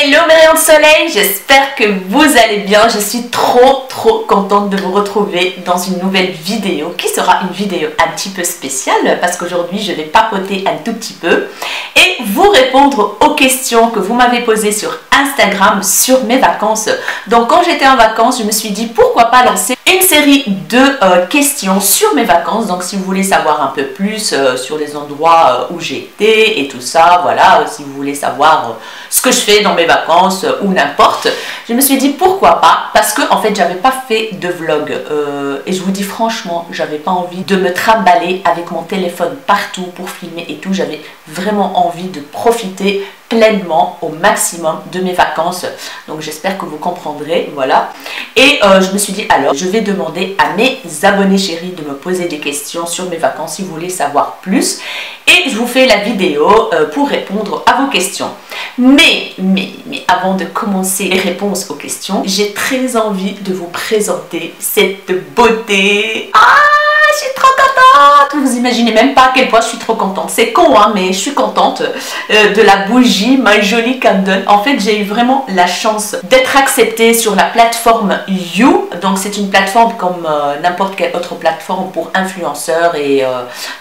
Hello mes rayons de soleil, j'espère que vous allez bien. Je suis trop contente de vous retrouver dans une nouvelle vidéo qui sera une vidéo un petit peu spéciale parce qu'aujourd'hui je vais papoter un tout petit peu et vous répondre aux questions que vous m'avez posées sur Instagram sur mes vacances. Donc quand j'étais en vacances, je me suis dit pourquoi pas lancer une série de questions sur mes vacances. Donc si vous voulez savoir un peu plus sur les endroits où j'ai été et tout ça, voilà, si vous voulez savoir ce que je fais dans mes vacances ou n'importe, je me suis dit pourquoi pas, parce que en fait j'avais pas fait de vlog et je vous dis franchement, j'avais pas envie de me trimballer avec mon téléphone partout pour filmer et tout. J'avais vraiment envie de profiter pleinement au maximum de mes vacances, donc j'espère que vous comprendrez, voilà. Et je me suis dit alors je vais demander à mes abonnés chéris de me poser des questions sur mes vacances si vous voulez savoir plus, et je vous fais la vidéo pour répondre à vos questions. Mais avant de commencer les réponses aux questions, j'ai très envie de vous présenter cette beauté. Je suis trop contente! Vous imaginez même pas à quel point je suis trop contente. C'est con, hein, mais je suis contente de la bougie My Jolly Candle. En fait, j'ai eu vraiment la chance d'être acceptée sur la plateforme You. Donc, c'est une plateforme comme n'importe quelle autre plateforme pour influenceurs et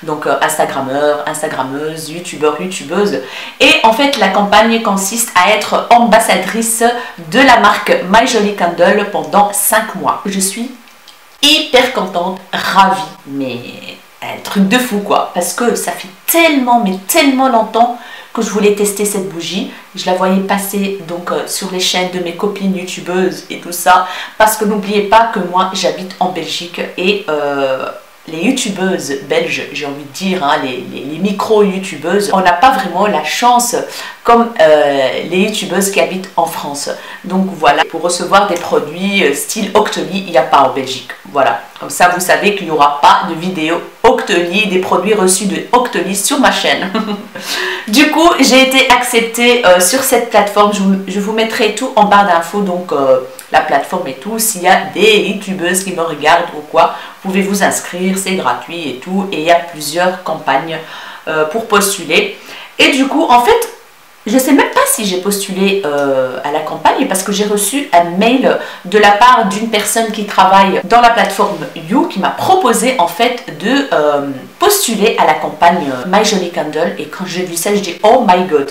donc Instagrammeurs, Instagrammeuses, YouTubeurs, YouTubeuses. Et en fait, la campagne consiste à être ambassadrice de la marque My Jolly Candle pendant 5 mois. Je suis hyper contente, ravie, mais un truc de fou quoi, parce que ça fait tellement longtemps que je voulais tester cette bougie. Je la voyais passer donc sur les chaînes de mes copines youtubeuses et tout ça, parce que n'oubliez pas que moi j'habite en Belgique et les youtubeuses belges, j'ai envie de dire, hein, les micro-youtubeuses, on n'a pas vraiment la chance comme les youtubeuses qui habitent en France. Donc voilà, pour recevoir des produits style Octoly, il n'y a pas en Belgique. Voilà, comme ça vous savez qu'il n'y aura pas de vidéo Octoly, des produits reçus de Octoly sur ma chaîne. Du coup, j'ai été acceptée sur cette plateforme. Je vous mettrai tout en barre d'infos, donc la plateforme et tout. S'il y a des youtubeuses qui me regardent ou quoi, vous pouvez vous inscrire, c'est gratuit et tout. Et il y a plusieurs campagnes pour postuler. Et du coup, en fait, je ne sais même pas si j'ai postulé à la campagne parce que j'ai reçu un mail de la part d'une personne qui travaille dans la plateforme You qui m'a proposé en fait de postuler à la campagne My Jolly Candle. Et quand j'ai vu ça, je dis oh my god,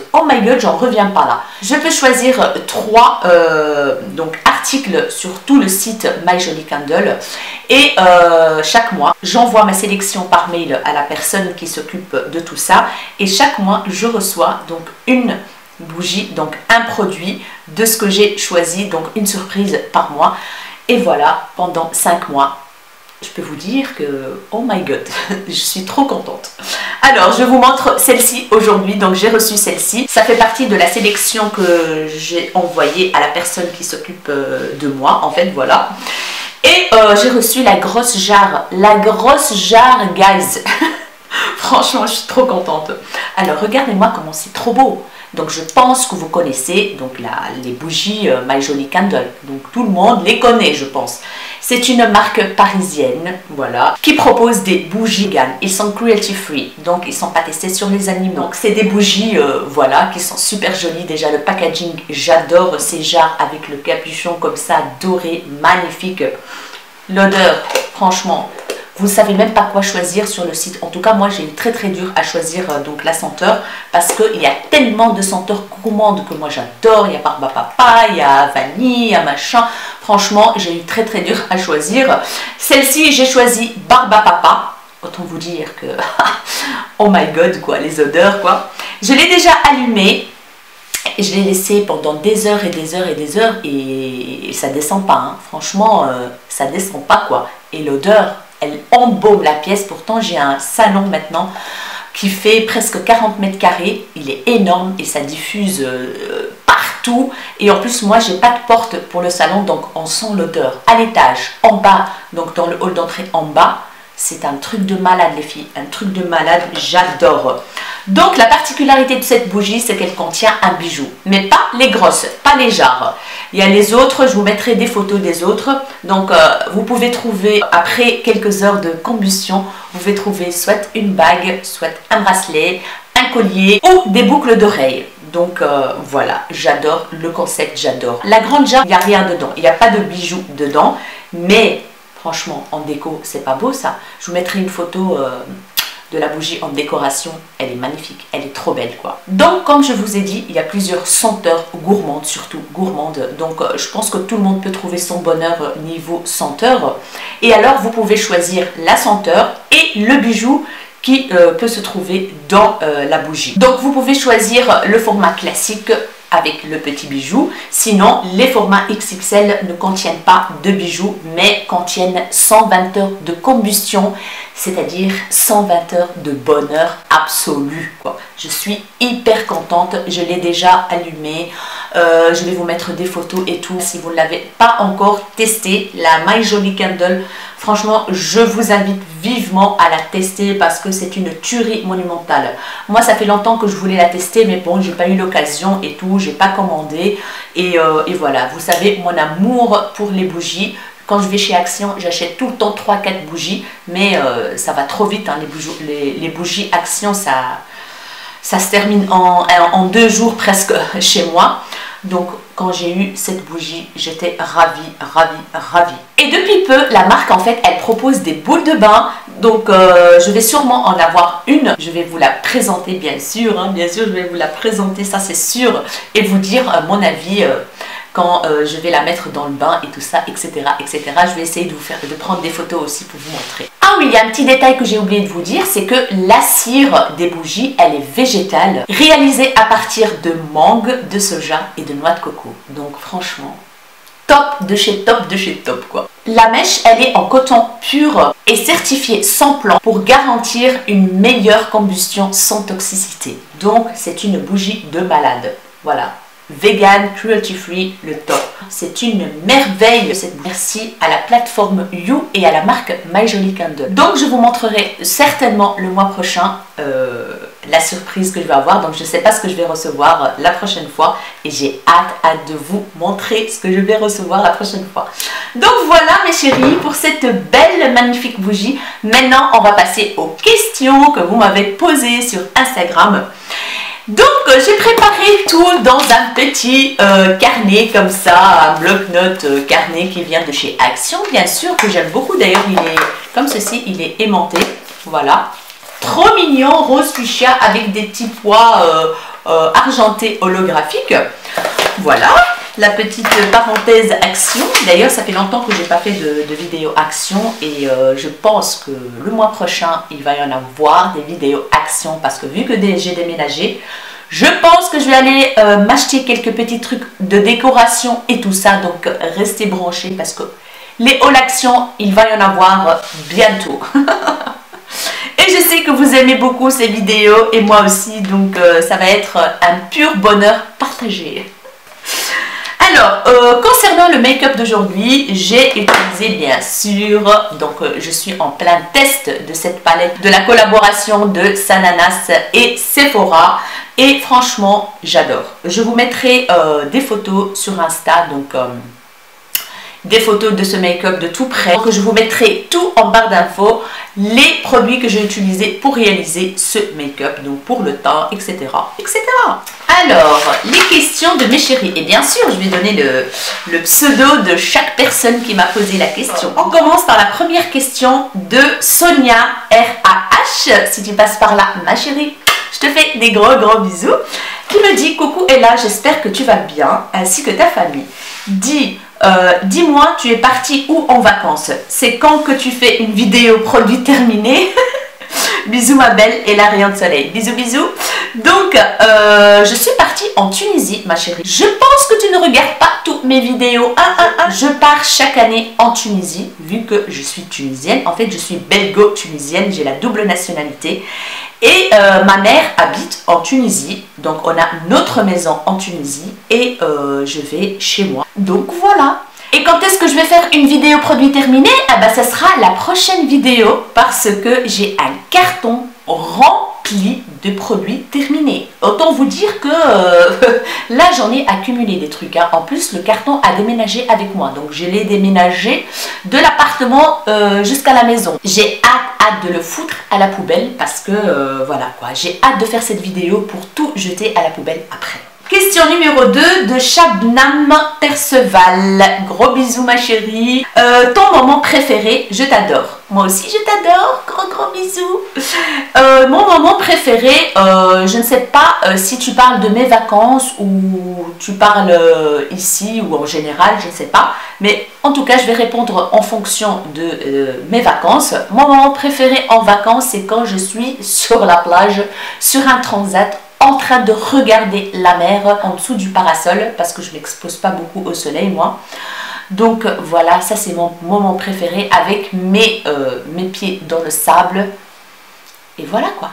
j'en reviens pas là. Je peux choisir 3 donc articles sur tout le site My Jolly Candle et chaque mois j'envoie ma sélection par mail à la personne qui s'occupe de tout ça, et chaque mois je reçois donc une bougie, donc un produit de ce que j'ai choisi, donc une surprise par mois. Et voilà, pendant 5 mois, je peux vous dire que oh my god, je suis trop contente. Alors je vous montre celle-ci aujourd'hui. Donc j'ai reçu celle-ci, ça fait partie de la sélection que j'ai envoyée à la personne qui s'occupe de moi en fait, voilà. Et j'ai reçu la grosse jarre guys. Franchement je suis trop contente. Alors regardez-moi comment c'est trop beau. Donc je pense que vous connaissez donc les bougies My Jolly Candle, donc tout le monde les connaît je pense. C'est une marque parisienne, voilà, qui propose des bougies vegan. Ils sont cruelty free, donc ils sont pas testés sur les animaux. Donc c'est des bougies voilà, qui sont super jolies. Déjà le packaging, j'adore ces jarres avec le capuchon comme ça doré, magnifique. L'odeur, franchement, vous ne savez même pas quoi choisir sur le site. En tout cas, moi, j'ai eu très dur à choisir donc la senteur parce qu'il y a tellement de senteurs gourmandes que moi j'adore. Il y a barbe papa, il y a vanille, il y a machin. Franchement, j'ai eu très dur à choisir. Celle-ci, j'ai choisi barbe papa. Autant vous dire que oh my god, quoi, les odeurs, quoi. Je l'ai déjà allumée. Je l'ai laissé pendant des heures et des heures et des heures et ça descend pas, hein. Franchement, ça descend pas, quoi. Et l'odeur, elle embaume la pièce. Pourtant j'ai un salon maintenant qui fait presque 40 mètres carrés, il est énorme et ça diffuse partout. Et en plus moi j'ai pas de porte pour le salon, donc on sent l'odeur à l'étage, en bas, donc dans le hall d'entrée en bas. C'est un truc de malade les filles, un truc de malade, j'adore. Donc la particularité de cette bougie, c'est qu'elle contient un bijou, mais pas les grosses, pas les jarres. Il y a les autres, je vous mettrai des photos des autres. Donc vous pouvez trouver, après quelques heures de combustion, vous pouvez trouver soit une bague, soit un bracelet, un collier ou des boucles d'oreilles. Donc voilà, j'adore le concept, j'adore. La grande jarre, il n'y a rien dedans, il n'y a pas de bijoux dedans, mais franchement, en déco, c'est pas beau ça. Je vous mettrai une photo de la bougie en décoration, elle est magnifique, elle est trop belle quoi. Donc comme je vous ai dit, il y a plusieurs senteurs gourmandes, surtout gourmandes, donc je pense que tout le monde peut trouver son bonheur niveau senteur. Et alors vous pouvez choisir la senteur et le bijou qui peut se trouver dans la bougie. Donc vous pouvez choisir le format classique avec le petit bijou, sinon les formats XXL ne contiennent pas de bijoux mais contiennent 120 heures de combustion, c'est-à-dire 120 heures de bonheur absolu quoi. Je suis hyper contente, je l'ai déjà allumé, je vais vous mettre des photos et tout si vous ne l'avez pas encore testé, la My Jolie Candle. Franchement, je vous invite vivement à la tester parce que c'est une tuerie monumentale. Moi, ça fait longtemps que je voulais la tester, mais bon, j'ai pas eu l'occasion et tout, j'ai pas commandé. Et voilà, vous savez, mon amour pour les bougies. Quand je vais chez Action, j'achète tout le temps 3-4 bougies, mais ça va trop vite, hein, les bougies Action, ça se termine en 2 jours presque chez moi. Donc quand j'ai eu cette bougie, j'étais ravie, ravie, ravie. Et depuis peu, la marque en fait, elle propose des boules de bain. Donc je vais sûrement en avoir une. Je vais vous la présenter bien sûr, hein, bien sûr je vais vous la présenter, ça c'est sûr. Et vous dire mon avis quand je vais la mettre dans le bain et tout ça, etc. etc. Je vais essayer de prendre des photos aussi pour vous montrer. Ah oui, il y a un petit détail que j'ai oublié de vous dire, c'est que la cire des bougies, elle est végétale, réalisée à partir de mangue, de soja et de noix de coco. Donc franchement, top de chez top quoi. La mèche, elle est en coton pur et certifiée sans plomb pour garantir une meilleure combustion sans toxicité. Donc c'est une bougie de malade. Voilà. Vegan, cruelty free, le top. C'est une merveille cette bougie. Merci à la plateforme You et à la marque My Jolie Candle. Donc je vous montrerai certainement le mois prochain la surprise que je vais avoir. Donc je ne sais pas ce que je vais recevoir la prochaine fois et j'ai hâte de vous montrer ce que je vais recevoir la prochaine fois. Donc voilà mes chéris pour cette belle magnifique bougie. Maintenant on va passer aux questions que vous m'avez posées sur Instagram. Donc j'ai préparé tout dans un petit carnet comme ça, un bloc-notes carnet qui vient de chez Action bien sûr, que j'aime beaucoup. D'ailleurs il est comme ceci, il est aimanté, voilà. Trop mignon, rose fuchsia avec des petits pois argentés holographiques. Voilà, la petite parenthèse Action. D'ailleurs ça fait longtemps que j'ai pas fait de vidéo Action et je pense que le mois prochain il va y en avoir des vidéos Action parce que vu que j'ai déménagé, je pense que je vais aller m'acheter quelques petits trucs de décoration et tout ça. Donc restez branchés parce que les hauls Action, il va y en avoir bientôt. Et je sais que vous aimez beaucoup ces vidéos et moi aussi, donc ça va être un pur bonheur partagé. Alors, concernant le make-up d'aujourd'hui, j'ai utilisé bien sûr, donc je suis en plein test de cette palette de la collaboration de Sananas et Sephora et franchement, j'adore. Je vous mettrai des photos sur Insta, donc des photos de ce make-up de tout près. Donc je vous mettrai tout en barre d'infos, les produits que j'ai utilisés pour réaliser ce make-up, donc pour le teint, etc. etc. Alors, les questions de mes chéris. Et bien sûr, je vais donner le pseudo de chaque personne qui m'a posé la question. On commence par la première question de Sonia RAH. Si tu passes par là, ma chérie, je te fais des gros bisous. Qui me dit: coucou Ella, j'espère que tu vas bien, ainsi que ta famille. Dis-moi, tu es partie où en vacances? C'est quand que tu fais une vidéo produit terminé? Bisous ma belle et la rayon de soleil. Bisous bisous. Donc je suis partie en Tunisie ma chérie. Je pense que tu ne regardes pas toutes mes vidéos. Je pars chaque année en Tunisie vu que je suis tunisienne. En fait je suis belgo-tunisienne, j'ai la double nationalité. Et ma mère habite en Tunisie. Donc on a notre maison en Tunisie et je vais chez moi. Donc voilà. Et quand est-ce que je vais faire une vidéo produit terminé? Ah bah ça sera la prochaine vidéo parce que j'ai un carton rempli plis de produits terminés. Autant vous dire que là j'en ai accumulé des trucs. Hein. En plus le carton a déménagé avec moi. Donc je l'ai déménagé de l'appartement jusqu'à la maison. J'ai hâte de le foutre à la poubelle parce que voilà quoi. J'ai hâte de faire cette vidéo pour tout jeter à la poubelle après. Question numéro 2 de Shabnam Perceval. Gros bisous ma chérie. Ton moment préféré, je t'adore. Moi aussi je t'adore. Gros bisous. Mon moment préféré, je ne sais pas si tu parles de mes vacances ou tu parles ici ou en général, je ne sais pas. Mais en tout cas je vais répondre en fonction de mes vacances. Mon moment préféré en vacances, c'est quand je suis sur la plage, sur un transat, en train de regarder la mer en dessous du parasol parce que je ne m'expose pas beaucoup au soleil moi. Donc voilà, ça c'est mon moment préféré avec mes pieds dans le sable. Et voilà quoi,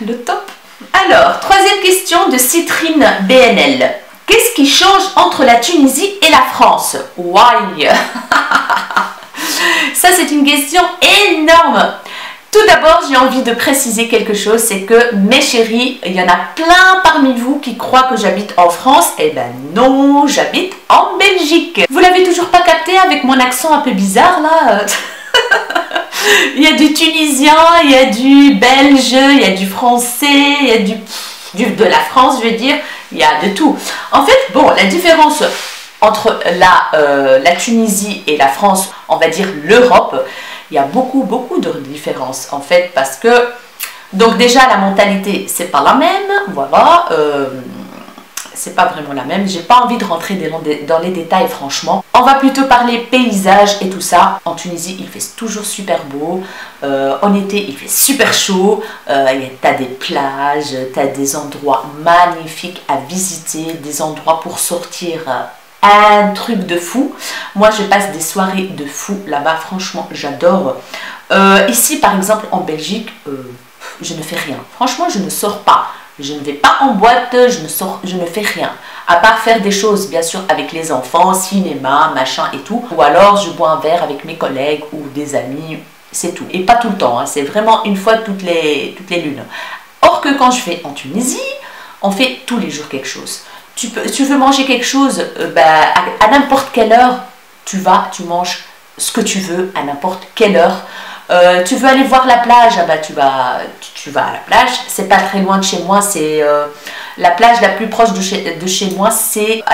le top. Alors, troisième question de Citrine BNL. Qu'est-ce qui change entre la Tunisie et la France? Why? Ça c'est une question énorme. Tout d'abord, j'ai envie de préciser quelque chose, c'est que mes chéris, il y en a plein parmi vous qui croient que j'habite en France. Eh ben non, j'habite en Belgique. Vous l'avez toujours pas capté avec mon accent un peu bizarre là? Il y a du tunisien, il y a du belge, il y a du français, il y a de la France, je veux dire, il y a de tout. En fait, bon, la différence entre la Tunisie et la France, on va dire l'Europe, il y a beaucoup de différences en fait parce que donc déjà la mentalité c'est pas la même, voilà, c'est pas vraiment la même. J'ai pas envie de rentrer dans les détails franchement. On va plutôt parler paysage et tout ça. En Tunisie il fait toujours super beau, en été il fait super chaud, t'as des plages, t'as des endroits magnifiques à visiter, des endroits pour sortir. Un truc de fou. Moi je passe des soirées de fou là-bas, franchement j'adore. Ici par exemple en Belgique, je ne fais rien. Franchement je ne sors pas. Je ne vais pas en boîte, je ne fais rien. À part faire des choses bien sûr avec les enfants, cinéma, machin et tout. Ou alors je bois un verre avec mes collègues ou des amis, c'est tout. Et pas tout le temps, hein. C'est vraiment une fois toutes les lunes. Or que quand je vais en Tunisie, on fait tous les jours quelque chose. Tu veux manger quelque chose, à n'importe quelle heure, tu manges ce que tu veux à n'importe quelle heure. Tu veux aller voir la plage, tu vas à la plage. C'est pas très loin de chez moi, c'est la plage la plus proche de chez moi, c'est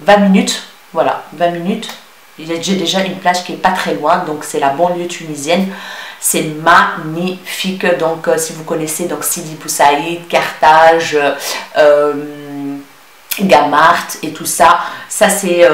20 minutes. Voilà, 20 minutes. J'ai déjà une plage qui est pas très loin, donc c'est la banlieue tunisienne. C'est magnifique. Donc si vous connaissez donc Sidi Bou Saïd, Carthage, Gamart et tout ça, c'est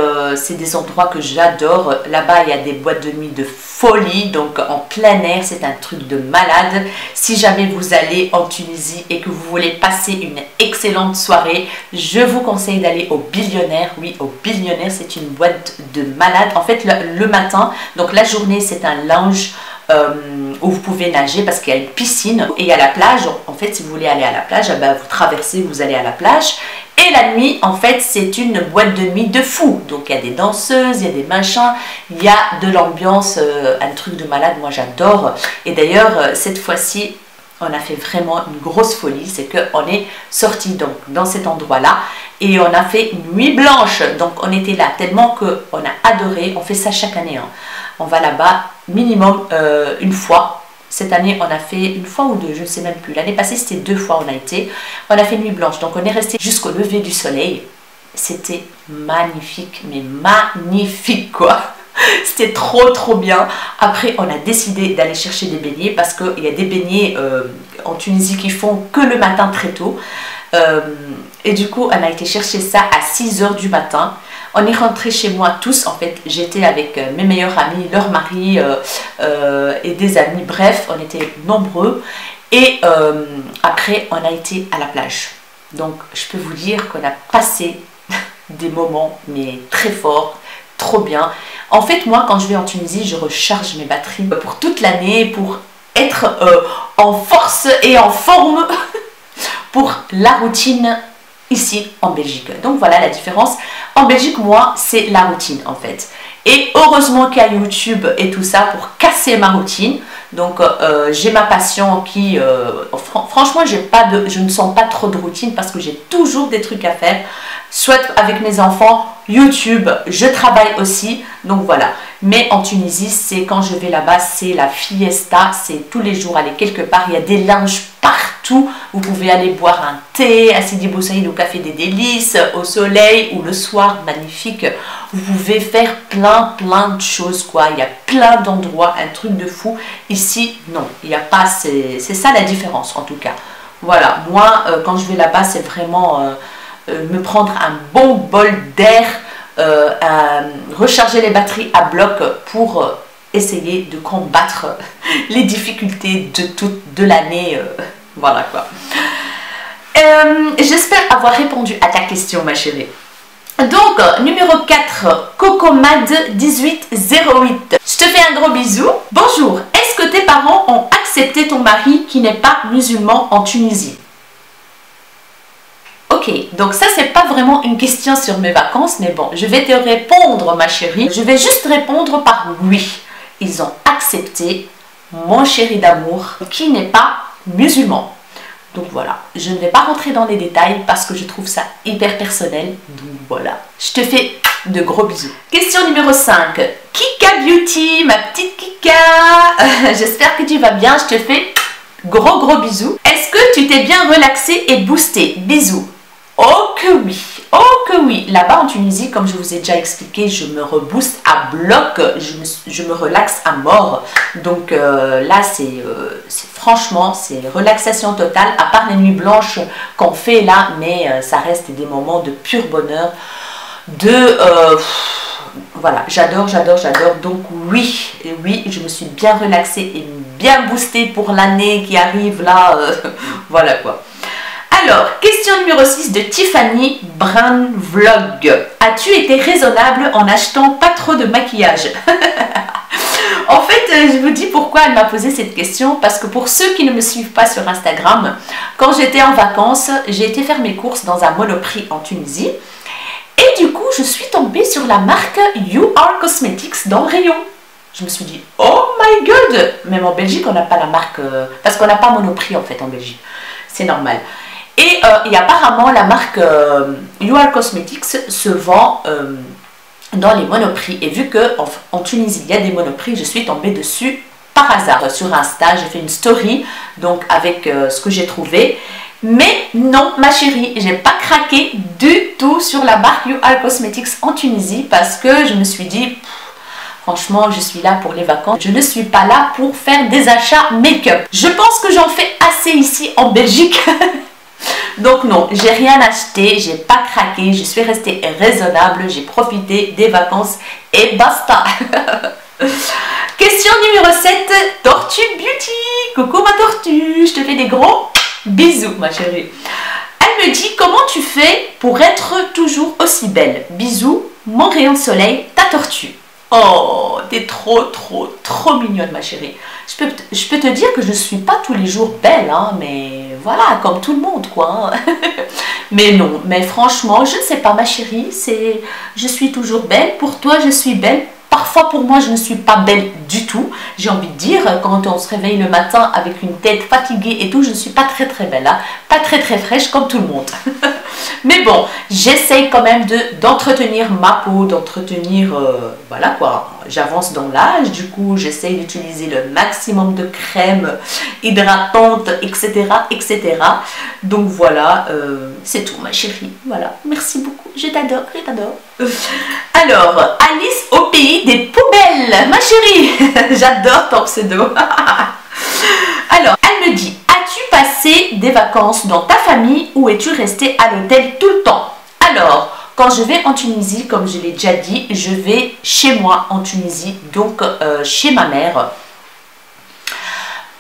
des endroits que j'adore. Là-bas il y a des boîtes de nuit de folie, donc en plein air, c'est un truc de malade. Si jamais vous allez en Tunisie et que vous voulez passer une excellente soirée, je vous conseille d'aller au Billionnaire. Oui, au Billionnaire, c'est une boîte de malade. En fait le matin, donc la journée c'est un lounge où vous pouvez nager parce qu'il y a une piscine et il y a la plage. En fait si vous voulez aller à la plage, vous traversez, vous allez à la plage. Et la nuit, en fait, c'est une boîte de nuit de fou. Donc, il y a des danseuses, il y a des machins, il y a de l'ambiance, un truc de malade. Moi, j'adore. Et d'ailleurs, cette fois-ci, on a fait vraiment une grosse folie. C'est qu'on est sorti donc dans cet endroit-là et on a fait une nuit blanche. Donc, on était là tellement qu'on a adoré. On fait ça chaque année. Hein. On va là-bas minimum une fois. Cette année, on a fait une fois ou deux, je ne sais même plus. L'année passée, c'était 2 fois on a été. On a fait nuit blanche, donc on est resté jusqu'au lever du soleil. C'était magnifique, mais magnifique quoi. C'était trop bien. Après, on a décidé d'aller chercher des beignets parce qu'il y a des beignets en Tunisie qui font que le matin très tôt. Et du coup, on a été chercher ça à 6 h du matin. On est rentrés chez moi tous, en fait, j'étais avec mes meilleurs amis, leurs maris et des amis, bref, on était nombreux. Et après, on a été à la plage. Donc, je peux vous dire qu'on a passé des moments, mais très forts, trop bien. En fait, moi, quand je vais en Tunisie, je recharge mes batteries pour toute l'année, pour être en force et en forme pour la routine ici en Belgique. Donc voilà la différence. En Belgique, moi, c'est la routine en fait. Et heureusement qu'il y a YouTube et tout ça pour casser ma routine. Donc j'ai ma passion qui, franchement, je ne sens pas trop de routine parce que j'ai toujours des trucs à faire, soit avec mes enfants, YouTube, je travaille aussi, donc voilà. Mais en Tunisie, c'est quand je vais là-bas, c'est la fiesta, c'est tous les jours aller quelque part, il y a des lounges partout, vous pouvez aller boire un thé à Sidi Bou Saïd au Café des Délices, au soleil ou le soir, magnifique. Vous pouvez faire plein de choses quoi, il y a plein d'endroits, un truc de fou. Ici, non, il n'y a pas, c'est ça la différence en tout cas. Voilà, moi quand je vais là-bas, c'est vraiment me prendre un bon bol d'air, recharger les batteries à bloc pour essayer de combattre les difficultés de l'année. Voilà quoi. J'espère avoir répondu à ta question ma chérie. Donc, numéro 4, Cocomad1808. Je te fais un gros bisou. Bonjour, est-ce que tes parents ont accepté ton mari qui n'est pas musulman en Tunisie? Ok, donc ça c'est pas vraiment une question sur mes vacances, mais bon, je vais te répondre ma chérie. Je vais juste répondre par oui. Ils ont accepté mon chéri d'amour qui n'est pas musulman. Donc voilà, je ne vais pas rentrer dans les détails parce que je trouve ça hyper personnel. Donc voilà, je te fais de gros bisous. Question numéro 5. Kika Beauty, ma petite Kika. J'espère que tu vas bien, je te fais gros bisous. Est-ce que tu t'es bien relaxé et boosté? Bisous. Oh que oui, oh que oui. Là-bas en Tunisie, comme je vous ai déjà expliqué, je me rebooste à bloc, je me relaxe à mort. Donc là, franchement, c'est relaxation totale, à part les nuits blanches qu'on fait là, mais ça reste des moments de pur bonheur, voilà, j'adore. Donc oui, je me suis bien relaxée et bien boostée pour l'année qui arrive là. Voilà quoi. Alors, question numéro 6 de Tiffany Brown Vlog. As-tu été raisonnable en achetant pas trop de maquillage? En fait, je vous dis pourquoi elle m'a posé cette question. Parce que pour ceux qui ne me suivent pas sur Instagram, quand j'étais en vacances, j'ai été faire mes courses dans un Monoprix en Tunisie. Et du coup, je suis tombée sur la marque You Are Cosmetics dans le rayon. Je me suis dit, oh my god! Même en Belgique, on n'a pas la marque... parce qu'on n'a pas Monoprix en fait en Belgique. C'est normal. Et apparemment, la marque You Are Cosmetics se vend dans les Monoprix. Et vu qu'en Tunisie, il y a des Monoprix, je suis tombée dessus par hasard. Sur Insta, j'ai fait une story donc avec ce que j'ai trouvé. Mais non, ma chérie, j'ai pas craqué du tout sur la marque You Are Cosmetics en Tunisie parce que je me suis dit... Franchement, je suis là pour les vacances. Je ne suis pas là pour faire des achats make-up. Je pense que j'en fais assez ici en Belgique. Donc non, j'ai rien acheté, j'ai pas craqué, je suis restée raisonnable, j'ai profité des vacances et basta. Question numéro 7, Tortue Beauty. Coucou ma tortue, je te fais des gros bisous ma chérie. Elle me dit, comment tu fais pour être toujours aussi belle? Bisous, mon rayon de soleil, ta tortue. Oh, t'es trop mignonne ma chérie. Je peux te dire que je ne suis pas tous les jours belle, hein, mais voilà, comme tout le monde quoi. Hein. Mais non, mais franchement, je ne sais pas ma chérie, je suis toujours belle, pour toi je suis belle. Parfois pour moi je ne suis pas belle du tout, j'ai envie de dire, quand on se réveille le matin avec une tête fatiguée et tout, je ne suis pas très belle, hein. Pas très fraîche comme tout le monde. Mais bon, j'essaye quand même d'entretenir ma peau, d'entretenir, voilà quoi, j'avance dans l'âge, du coup j'essaye d'utiliser le maximum de crème hydratante, etc. Donc voilà, c'est tout ma chérie, voilà, merci beaucoup, je t'adore. Alors, Alice au pays des poubelles, ma chérie, j'adore ton pseudo. Alors, elle me dit, as-tu passé des vacances dans ta famille ou es-tu resté à l'hôtel tout le temps? Alors, quand je vais en Tunisie, comme je l'ai déjà dit, je vais chez moi en Tunisie, donc chez ma mère.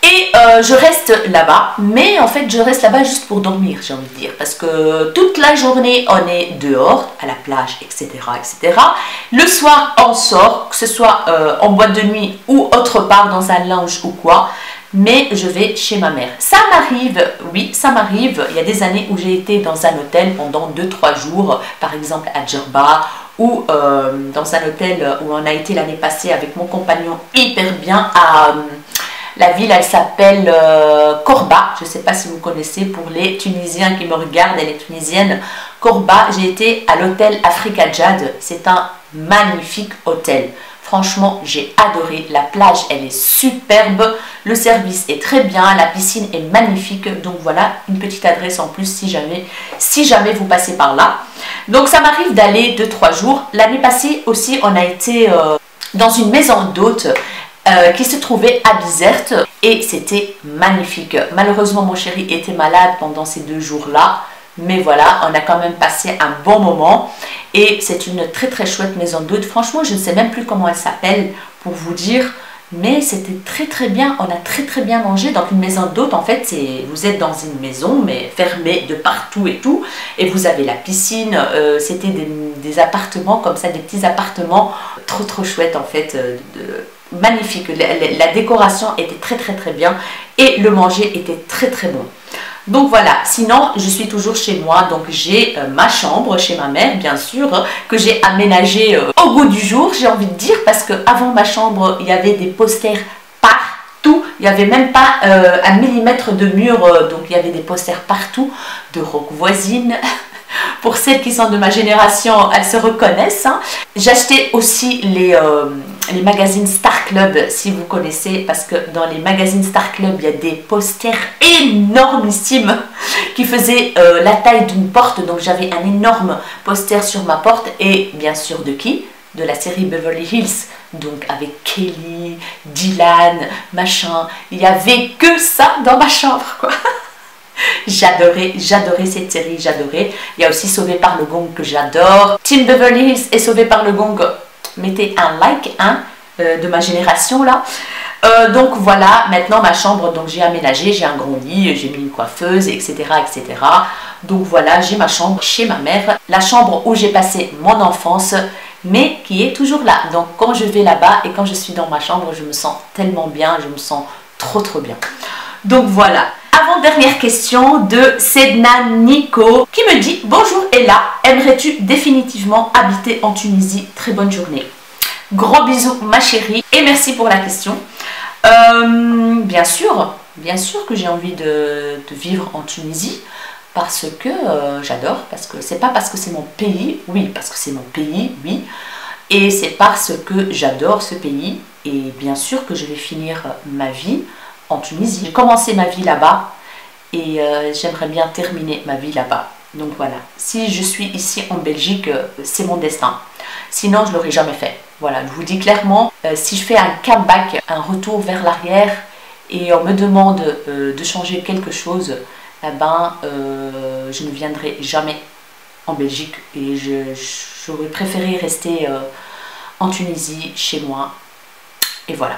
Et je reste là-bas, mais en fait je reste là-bas juste pour dormir, j'ai envie de dire, parce que toute la journée on est dehors, à la plage, etc. Le soir on sort, que ce soit en boîte de nuit ou autre part dans un lounge ou quoi, mais je vais chez ma mère. Ça m'arrive, oui, ça m'arrive, il y a des années où j'ai été dans un hôtel pendant 2-3 jours, par exemple à Djerba, ou dans un hôtel où on a été l'année passée avec mon compagnon hyper bien à... La ville, elle s'appelle Korba. Je ne sais pas si vous connaissez, pour les Tunisiens qui me regardent et les Tunisiennes. Korba, j'ai été à l'hôtel Africa Jade. C'est un magnifique hôtel. Franchement, j'ai adoré. La plage, elle est superbe. Le service est très bien. La piscine est magnifique. Donc voilà, une petite adresse en plus si jamais vous passez par là. Donc ça m'arrive d'aller 2-3 jours. L'année passée aussi, on a été dans une maison d'hôtes qui se trouvait à Bizerte. Et c'était magnifique. Malheureusement, mon chéri était malade pendant ces 2 jours-là. Mais voilà, on a quand même passé un bon moment. Et c'est une très très chouette maison d'hôtes. Franchement, je ne sais même plus comment elle s'appelle pour vous dire. Mais c'était très très bien. On a très très bien mangé. Donc une maison d'hôtes, en fait, vous êtes dans une maison, mais fermée de partout et tout. Et vous avez la piscine. C'était des appartements comme ça, des petits appartements trop trop chouettes en fait. Magnifique. La décoration était très très très bien. Et le manger était très très bon. Donc voilà, sinon je suis toujours chez moi, donc j'ai ma chambre chez ma mère bien sûr, que j'ai aménagée au goût du jour, j'ai envie de dire, parce qu'avant ma chambre il y avait des posters partout, il n'y avait même pas 1 millimètre de mur, donc il y avait des posters partout, de Rock Voisine. Pour celles qui sont de ma génération, elles se reconnaissent. Hein. J'achetais aussi les magazines Star Club, si vous connaissez, parce que dans les magazines Star Club, il y a des posters énormissimes qui faisaient la taille d'une porte. Donc j'avais un énorme poster sur ma porte. Et bien sûr de qui? De la série Beverly Hills. Donc avec Kelly, Dylan, machin. Il n'y avait que ça dans ma chambre, quoi. J'adorais cette série, j'adorais. Il y a aussi Sauvé par le Gong que j'adore. Team Beverly Hills et Sauvé par le Gong, mettez un like, hein, de ma génération là. Donc voilà, maintenant ma chambre, donc j'ai aménagé, j'ai un grand lit, j'ai mis une coiffeuse, etc. etc. Donc voilà, j'ai ma chambre chez ma mère, la chambre où j'ai passé mon enfance, mais qui est toujours là. Donc quand je vais là-bas et quand je suis dans ma chambre, je me sens tellement bien, je me sens trop trop bien. Donc voilà. Avant-dernière question de Sedna Nico qui me dit: bonjour Ella, aimerais-tu définitivement habiter en Tunisie? Très bonne journée. Gros bisous ma chérie et merci pour la question. Bien sûr que j'ai envie de vivre en Tunisie parce que j'adore, parce que c'est pas parce que c'est mon pays, oui, parce que c'est mon pays, oui, et c'est parce que j'adore ce pays et bien sûr que je vais finir ma vie en Tunisie. J'ai commencé ma vie là-bas et j'aimerais bien terminer ma vie là-bas. Donc voilà, si je suis ici en Belgique, c'est mon destin. Sinon, je ne l'aurais jamais fait. Voilà, je vous dis clairement, si je fais un comeback, un retour vers l'arrière et on me demande de changer quelque chose, eh ben, je ne viendrai jamais en Belgique et j'aurais préféré rester en Tunisie, chez moi. Et voilà.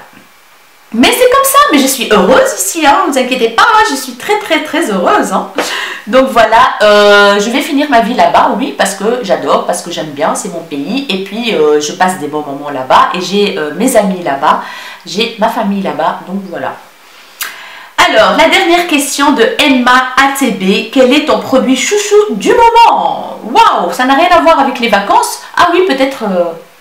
Mais c'est comme ça, mais je suis heureuse ici, hein, ne vous inquiétez pas, je suis très très très heureuse. Hein. Donc voilà, je vais finir ma vie là-bas, oui, parce que j'adore, parce que j'aime bien, c'est mon pays. Et puis je passe des bons moments là-bas et j'ai mes amis là-bas, j'ai ma famille là-bas, donc voilà. Alors, la dernière question de Emma ATB, quel est ton produit chouchou du moment? Waouh, ça n'a rien à voir avec les vacances. Ah oui, peut-être...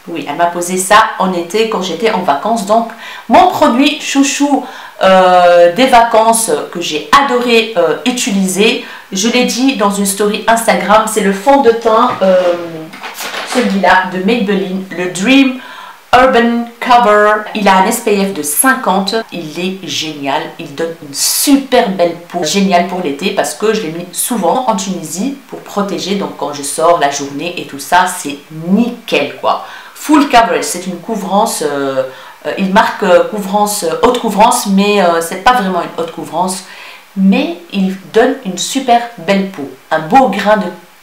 Oui, elle m'a posé ça en été quand j'étais en vacances. Donc, mon produit chouchou des vacances que j'ai adoré utiliser, je l'ai dit dans une story Instagram, c'est le fond de teint, celui-là de Maybelline, le Dream Urban Cover. Il a un SPF de 50, il est génial, il donne une super belle peau, génial pour l'été parce que je l'ai mis souvent en Tunisie pour protéger, donc quand je sors la journée et tout ça, c'est nickel quoi. Full coverage, c'est une couvrance, il marque couvrance, haute couvrance, mais c'est pas vraiment une haute couvrance, mais il donne une super belle peau, un beau grain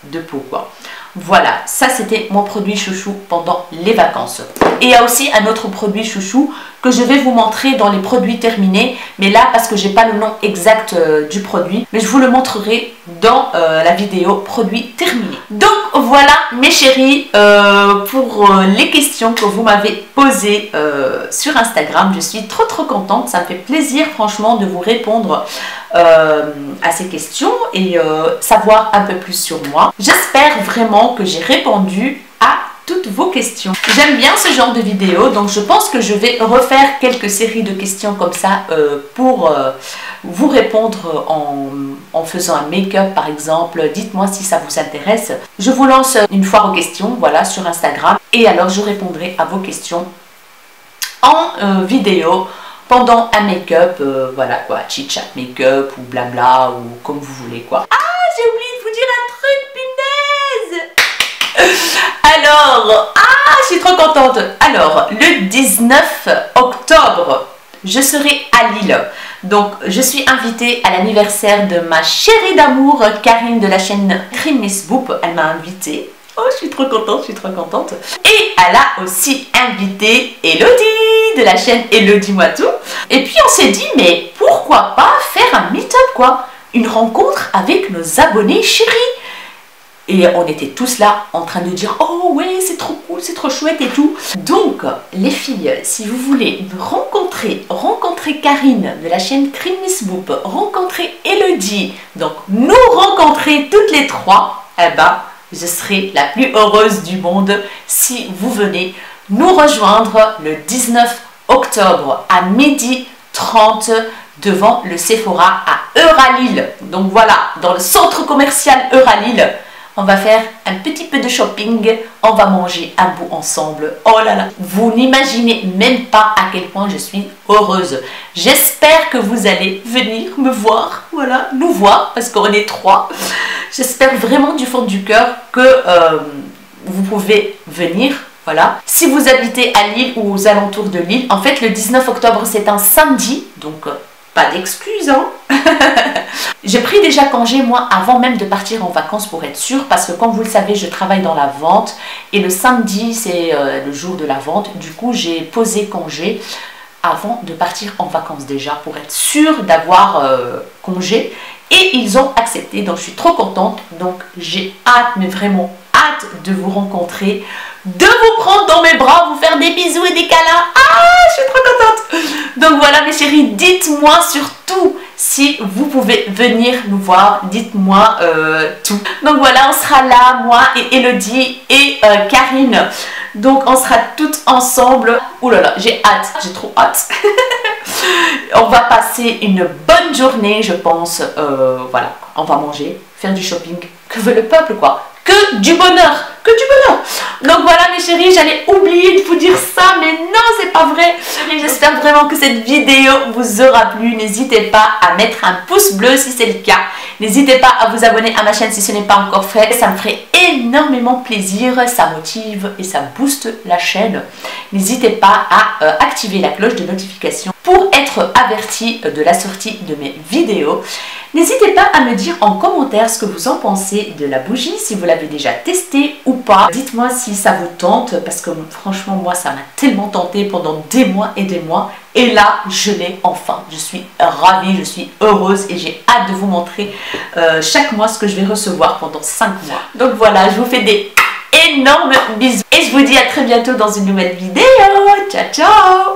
de peau quoi. Voilà, ça c'était mon produit chouchou pendant les vacances. Et il y a aussi un autre produit chouchou que je vais vous montrer dans les produits terminés. Mais là, parce que j'ai pas le nom exact du produit, mais je vous le montrerai dans la vidéo produit terminé. Donc voilà mes chéris, pour les questions que vous m'avez posées sur Instagram. Je suis trop contente, ça me fait plaisir franchement de vous répondre à ces questions et savoir un peu plus sur moi. J'espère vraiment que j'ai répondu à toutes toutes vos questions. J'aime bien ce genre de vidéo, donc je pense que je vais refaire quelques séries de questions comme ça pour vous répondre en faisant un make-up par exemple. Dites-moi si ça vous intéresse. Je vous lance une foire aux questions, voilà, sur Instagram, et alors je répondrai à vos questions en vidéo pendant un make-up, voilà quoi, chit-chat make-up ou blabla ou comme vous voulez quoi. Ah, j'ai oublié de vous dire un truc, punaise. Alors, je suis trop contente. Alors, le 19 octobre, je serai à Lille. Donc, je suis invitée à l'anniversaire de ma chérie d'amour, Karine de la chaîne Cream Miss Boop. Elle m'a invitée. Oh, je suis trop contente, je suis trop contente. Et elle a aussi invité Elodie de la chaîne Elodie Moi Tout. Et puis on s'est dit, mais pourquoi pas faire un meet-up quoi? Une rencontre avec nos abonnés chéris. Et on était tous là en train de dire, oh ouais, c'est trop cool, c'est trop chouette et tout. Donc, les filles, si vous voulez me rencontrer Karine de la chaîne Cream Miss Boop, rencontrer Elodie, donc nous rencontrer toutes les trois, eh ben, je serai la plus heureuse du monde si vous venez nous rejoindre le 19 octobre à 12h30 devant le Sephora à Euralille. Donc voilà, dans le centre commercial Euralille, on va faire un petit peu de shopping, on va manger un bout ensemble. Oh là là, vous n'imaginez même pas à quel point je suis heureuse. J'espère que vous allez venir me voir, voilà, nous voir, parce qu'on est trois. J'espère vraiment du fond du cœur que vous pouvez venir, voilà. Si vous habitez à Lille ou aux alentours de Lille, en fait le 19 octobre c'est un samedi, donc pas d'excuses, hein. J'ai pris déjà congé moi avant même de partir en vacances pour être sûre, parce que comme vous le savez je travaille dans la vente et le samedi c'est le jour de la vente. Du coup j'ai posé congé avant de partir en vacances déjà pour être sûre d'avoir congé, et ils ont accepté, donc je suis trop contente. Donc j'ai hâte, mais vraiment hâte de vous rencontrer, de vous prendre dans mes bras, vous faire des bisous et des câlins. Ah, je suis trop contente. Donc voilà mes chéris, dites-moi surtout si vous pouvez venir nous voir, dites-moi tout. Donc voilà, on sera là, moi et Elodie et Karine. Donc on sera toutes ensemble. Ouh là là, j'ai hâte, j'ai trop hâte. On va passer une bonne journée, je pense. Voilà, on va manger, faire du shopping. Que veut le peuple quoi? Que du bonheur, que du bonheur. Donc voilà mes chéris, j'allais oublier de vous dire ça, mais non, c'est pas vrai. J'espère vraiment que cette vidéo vous aura plu. N'hésitez pas à mettre un pouce bleu si c'est le cas. N'hésitez pas à vous abonner à ma chaîne si ce n'est pas encore fait. Ça me ferait énormément plaisir, ça motive et ça booste la chaîne. N'hésitez pas à activer la cloche de notification pour être averti de la sortie de mes vidéos. N'hésitez pas à me dire en commentaire ce que vous en pensez de la bougie, si vous l'avez déjà testé ou pas. Dites-moi si ça vous tente, parce que franchement moi ça m'a tellement tenté pendant des mois, et là je l'ai enfin. Je suis ravie, je suis heureuse et j'ai hâte de vous montrer chaque mois ce que je vais recevoir pendant 5 mois. Donc voilà, je vous fais des énormes bisous et je vous dis à très bientôt dans une nouvelle vidéo. Ciao ciao.